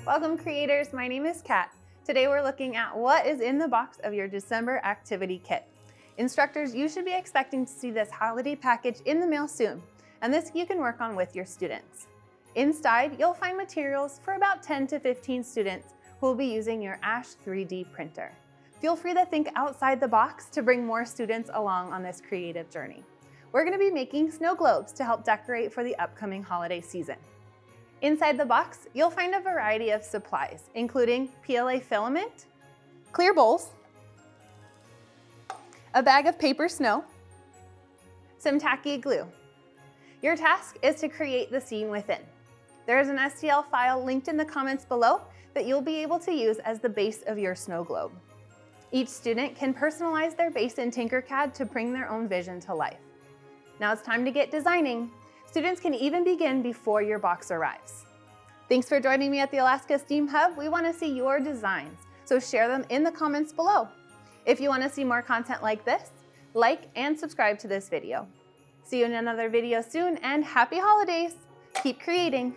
Welcome creators, my name is Kat. Today we're looking at what is in the box of your December activity kit. Instructors, you should be expecting to see this holiday package in the mail soon, and this you can work on with your students. Inside, you'll find materials for about 10 to 15 students who will be using your Ash 3D printer. Feel free to think outside the box to bring more students along on this creative journey. We're going to be making snow globes to help decorate for the upcoming holiday season. Inside the box, you'll find a variety of supplies, including PLA Filament, clear bowls, a bag of paper snow, some Tacky Glue. Your task is to create the scene within. There is an STL file linked in the comments below that you'll be able to use as the base of your snow globe. Each student can personalize their base in Tinkercad to bring their own vision to life. Now it's time to get designing. Students can even begin before your box arrives. Thanks for joining me at the Alaska STEAM Hub. We want to see your designs, so share them in the comments below. If you want to see more content like this, like and subscribe to this video. See you in another video soon, and happy holidays! Keep creating!